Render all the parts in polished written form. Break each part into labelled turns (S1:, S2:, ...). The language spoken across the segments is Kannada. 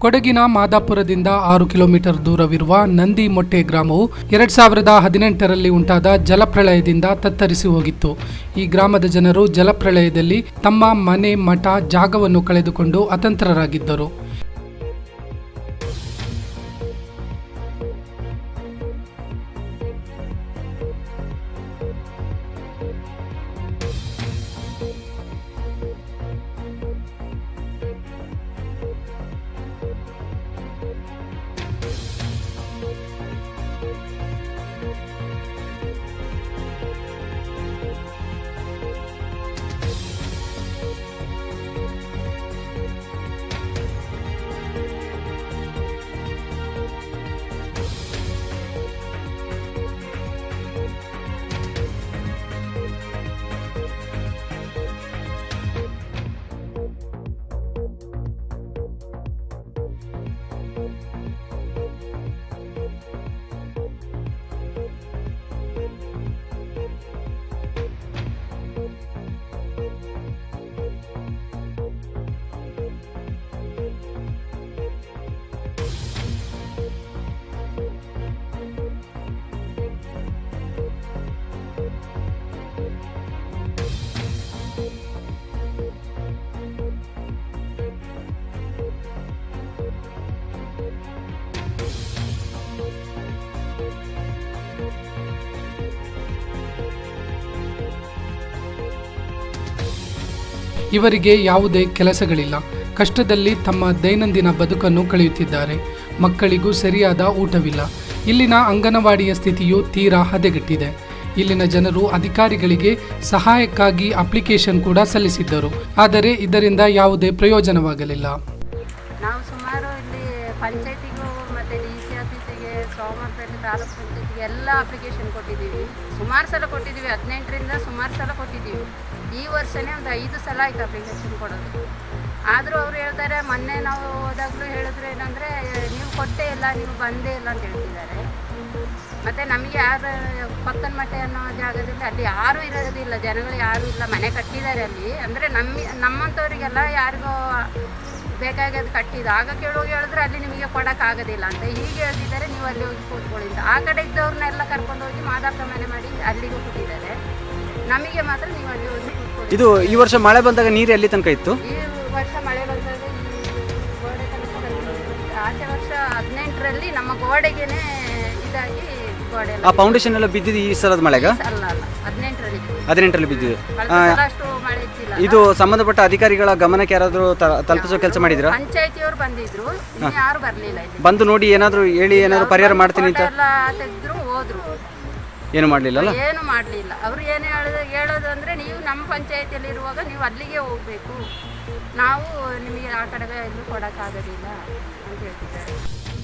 S1: ಕೊಡಗಿನ ಮಾದಾಪುರದಿಂದ 6 ಕಿಲೋಮೀಟರ್ ದೂರವಿರುವ ನಂದಿಮೊಟ್ಟೆ ಗ್ರಾಮವು 2018ರಲ್ಲಿ ಉಂಟಾದ ಜಲಪ್ರಳಯದಿಂದ ತತ್ತರಿಸಿ ಹೋಗಿತ್ತು. ಈ ಗ್ರಾಮದ ಜನರು ಜಲಪ್ರಳಯದಲ್ಲಿ ತಮ್ಮ ಮನೆ, ಮಠ, ಜಾಗವನ್ನು ಕಳೆದುಕೊಂಡು ಅತಂತ್ರರಾಗಿದ್ದರು. ಇವರಿಗೆ ಯಾವುದೇ ಕೆಲಸಗಳಿಲ್ಲ. ಕಷ್ಟದಲ್ಲಿ ತಮ್ಮ ದೈನಂದಿನ ಬದುಕನ್ನು ಕಳೆಯುತ್ತಿದ್ದಾರೆ. ಮಕ್ಕಳಿಗೂ ಸರಿಯಾದ ಊಟವಿಲ್ಲ. ಇಲ್ಲಿನ ಅಂಗನವಾಡಿಯ ಸ್ಥಿತಿಯು ತೀರಾ ಹದಗೆಟ್ಟಿದೆ. ಇಲ್ಲಿನ ಜನರು ಅಧಿಕಾರಿಗಳಿಗೆ ಸಹಾಯಕ್ಕಾಗಿ ಅಪ್ಲಿಕೇಶನ್ ಕೂಡ ಸಲ್ಲಿಸಿದ್ದರು. ಆದರೆ ಇದರಿಂದ ಯಾವುದೇ ಪ್ರಯೋಜನವಾಗಲಿಲ್ಲ.
S2: ನಾವು ಸುಮಾರು ಇಲ್ಲಿ ಪಂಚಾಯತಿಗೂ ಮತ್ತು DC ಆಫೀಸಿಗೆ, ಸೋಮವಾರಪೇಟೆ ತಾಲೂಕು ಪಂಚಾಯತಿಗೆ ಎಲ್ಲ ಅಪ್ಲಿಕೇಶನ್ ಕೊಟ್ಟಿದ್ದೀವಿ. ಸುಮಾರು ಸಲ ಕೊಟ್ಟಿದ್ದೀವಿ. 18ರಿಂದ ಸುಮಾರು ಸಲ ಕೊಟ್ಟಿದ್ದೀವಿ. ಈ ವರ್ಷನೇ ಒಂದು 5 ಸಲ ಆಯಿತು ಅಪ್ಲಿಕೇಶನ್ ಕೊಡೋದು. ಆದರೂ ಅವರು ಹೇಳ್ತಾರೆ, ಮೊನ್ನೆ ನಾವು ಹೋದಾಗಲೂ ಹೇಳಿದ್ರು ಏನಂದರೆ, ನೀವು ಕೊಟ್ಟೇ ಇಲ್ಲ, ನೀವು ಬಂದೇ ಇಲ್ಲ ಅಂತ ಹೇಳ್ತಿದ್ದಾರೆ. ಮತ್ತು ನಮಗೆ ಯಾರು ಪಕ್ಕನಮಟ್ಟೆ ಅನ್ನೋ ಜಾಗದಲ್ಲಿ ಅಲ್ಲಿ ಯಾರೂ ಇರೋದಿಲ್ಲ, ಜನಗಳು ಯಾರೂ ಇಲ್ಲ. ಮನೆ ಕಟ್ಟಿದ್ದಾರೆ ಅಲ್ಲಿ. ಅಂದರೆ ನಮ್ಮಂಥವ್ರಿಗೆಲ್ಲ ಯಾರಿಗೋ ಬೇಕಾಗೋದು ಕಟ್ಟಿದ್ದು. ಆಗ ಕೇಳುವಾಗ ಹೇಳಿದ್ರೆ ಅಲ್ಲಿ ನಿಮಗೆ ಕೊಡೋಕ್ಕಾಗೋದಿಲ್ಲ ಅಂತ ಹೀಗೆ ಹೇಳ್ತಿದ್ದಾರೆ. ನೀವು ಅಲ್ಲಿ ಹೋಗಿ ಕೂತ್ಕೊಳ್ಳಿ ಅಂತ. ಆ ಕಡೆ ಇದ್ದವ್ರನ್ನೆಲ್ಲ ಕರ್ಕೊಂಡು ಹೋಗಿ ಮಾದಾಪುರ ಮನೆ ಮಾಡಿ ಅಲ್ಲಿಗೂ ಕೊಟ್ಟಿದ್ದಾರೆ. ನಮಗೆ ಮಾತ್ರ ನೀವು ಅಲ್ಲಿ ಹೋಗಿ ಕೂತ್ಕೊಳ್ಳಿ.
S3: ಇದು ಈ ವರ್ಷ ಮಳೆ ಬಂದಾಗ ನೀರು ಎಲ್ಲಿ ತನಕ ಇತ್ತು?
S2: ಈ ವರ್ಷ ಮಳೆ ಬಂದಾಗ ಈ ಗೋಡೆ ತನಕ ಬಂದಿದೆ. ಆಚೆ ವರ್ಷ 18ರಲ್ಲಿ ನಮ್ಮ ಗೋಡೆಗೇನೆ ಇದಾಗಿ ಗೋಡೆ
S3: ಆ ಫೌಂಡೇಶನ್ ಎಲ್ಲ ಬಿದ್ದಿದ್ದು ಈ ಸಲದ ಮಳೆಗ?
S2: ಅಲ್ಲ
S3: 18ರಲ್ಲಿ ಬಿದ್ದಿದೆ.
S2: ಅಷ್ಟು ಮಳೆ ಇತ್ತಿಲ್ಲ.
S3: ಇದು ಸಂಬಂಧಪಟ್ಟ ಅಧಿಕಾರಿಗಳ ಗಮನಕ್ಕೆ ಯಾರಾದರೂ ತಲುಪಿಸೋ ಕೆಲಸ ಮಾಡಿದ್ರಾ?
S2: ಪಂಚಾಯತಿಯವರು ಬಂದಿದ್ರು, ಯಾರು ಬರಲಿಲ್ಲ.
S3: ಬಂದು ನೋಡಿ ಏನಾದರೂ ಹೇಳಿ ಏನಾದರೂ ಪರಿಹಾರ ಮಾಡ್ತೀನಿ ಅಂತ
S2: ಎಲ್ಲ ತೆಗೆದ್ರು, ಹೋದ್ರು.
S3: ಏನು ಮಾಡಲಿಲ್ಲ.
S2: ಏನು ಮಾಡಲಿಲ್ಲ. ಅವರು ಏನು ಹೇಳೋದು ಅಂದರೆ, ನೀವು ನಮ್ಮ ಪಂಚಾಯತಿಯಲ್ಲಿ ಇರುವಾಗ ನೀವು ಅಲ್ಲಿಗೆ ಹೋಗಬೇಕು, ನಾವು ನಿಮಗೆ ಆ ಕಡೆ ಎಲ್ಲೂ ಕೊಡೋಕ್ಕಾಗೋದಿಲ್ಲ ಅಂತ ಹೇಳ್ತಿದ್ದಾರೆ.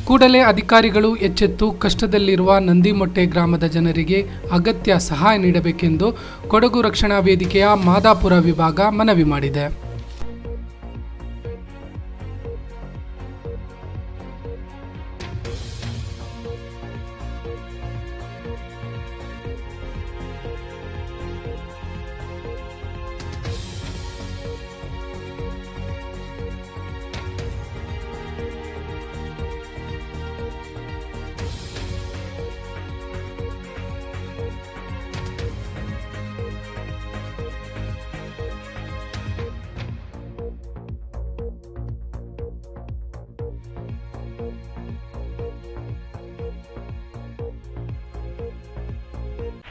S1: ಕೂಡಲೇ ಅಧಿಕಾರಿಗಳು ಎಚ್ಚೆತ್ತು ಕಷ್ಟದಲ್ಲಿರುವ ನಂದಿಮೊಟ್ಟೆ ಗ್ರಾಮದ ಜನರಿಗೆ ಅಗತ್ಯ ಸಹಾಯ ನೀಡಬೇಕೆಂದು ಕೊಡಗು ರಕ್ಷಣಾ ವೇದಿಕೆಯ ಮಾದಾಪುರ ವಿಭಾಗ ಮನವಿ ಮಾಡಿದೆ.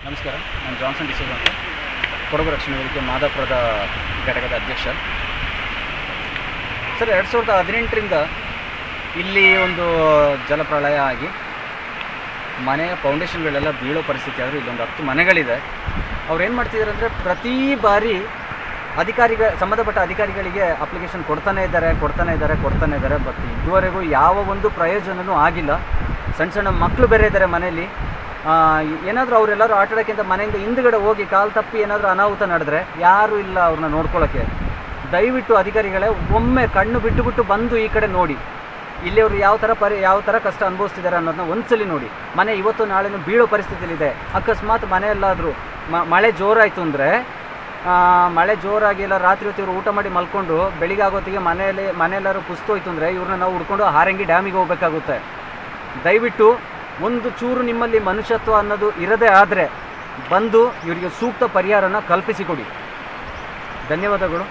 S3: ನಮಸ್ಕಾರ, ನಾನು ಜಾನ್ಸನ್ ಡಿಸೋಜ ಅಂತ, ಕೊಡಗು ರಕ್ಷಣಾ ವೇದಿಕೆ ಮಾದಾಪುರದ ಘಟಕದ ಅಧ್ಯಕ್ಷ. ಸರ್, 2018ರಿಂದ ಇಲ್ಲಿ ಒಂದು ಜಲಪ್ರಳಯ ಆಗಿ ಮನೆಯ ಫೌಂಡೇಶನ್ಗಳೆಲ್ಲ ಬೀಳೋ ಪರಿಸ್ಥಿತಿ. ಆದರೂ ಇಲ್ಲೊಂದು 10 ಮನೆಗಳಿದೆ. ಅವ್ರು ಏನು ಮಾಡ್ತಿದ್ದಾರೆ ಅಂದರೆ, ಪ್ರತಿ ಬಾರಿ ಸಂಬಂಧಪಟ್ಟ ಅಧಿಕಾರಿಗಳಿಗೆ ಅಪ್ಲಿಕೇಶನ್ ಕೊಡ್ತಾನೇ ಇದ್ದಾರೆ. ಬಟ್ ಇದುವರೆಗೂ ಯಾವ ಒಂದು ಪ್ರಯೋಜನವೂ ಆಗಿಲ್ಲ. ಸಣ್ಣ ಮಕ್ಕಳು ಬೇರೆ ಇದ್ದಾರೆ ಮನೆಯಲ್ಲಿ. ಏನಾದರೂ ಅವರೆಲ್ಲರೂ ಆಟ ಆಡೋಕ್ಕಿಂತ ಮನೆಯಿಂದ ಹಿಂದುಗಡೆ ಹೋಗಿ ಕಾಲು ತಪ್ಪಿ ಏನಾದರೂ ಅನಾಹುತ ನಡೆದ್ರೆ ಯಾರೂ ಇಲ್ಲ ಅವ್ರನ್ನ ನೋಡ್ಕೊಳ್ಳೋಕ್ಕೆ. ದಯವಿಟ್ಟು ಅಧಿಕಾರಿಗಳೇ ಒಮ್ಮೆ ಕಣ್ಣು ಬಿಟ್ಟು ಬಂದು ಈ ಕಡೆ ನೋಡಿ. ಇಲ್ಲಿ ಅವರು ಯಾವ ಥರ ಕಷ್ಟ ಅನುಭವಿಸ್ತಿದ್ದಾರೆ ಅನ್ನೋದನ್ನ ಒಂದ್ಸಲಿ ನೋಡಿ. ಮನೆ ಇವತ್ತು ನಾಳೆನೂ ಬೀಳೋ ಪರಿಸ್ಥಿತಿಲಿದೆ. ಅಕಸ್ಮಾತ್ ಮನೆಯಲ್ಲಾದರೂ ಮಳೆ ಜೋರಾಯಿತು ಅಂದರೆ ಮಳೆ ಜೋರಾಗಿ ಇಲ್ಲ ರಾತ್ರಿ ಹೊತ್ತು ಇವರು ಊಟ ಮಾಡಿ ಮಲ್ಕೊಂಡು ಬೆಳಿಗ್ಗೆ ಆಗೋತ್ತಿಗೆ ಮನೆಯೆಲ್ಲರೂ ಕುಸ್ತೋಯ್ತು ಅಂದರೆ ಇವ್ರನ್ನ ನಾವು ಹುಡ್ಕೊಂಡು ಹಾರಂಗಿ ಡ್ಯಾಮಿಗೆ ಹೋಗಬೇಕಾಗುತ್ತೆ. ದಯವಿಟ್ಟು ಒಂದು ಚೂರು ನಿಮ್ಮಲ್ಲಿ ಮನುಷ್ಯತ್ವ ಅನ್ನೋದು ಇರದೇ ಆದರೆ ಬಂದು ಇವರಿಗೆ ಸೂಕ್ತ ಪರಿಹಾರನ ಕಲ್ಪಿಸಿಕೊಡಿ. ಧನ್ಯವಾದಗಳು.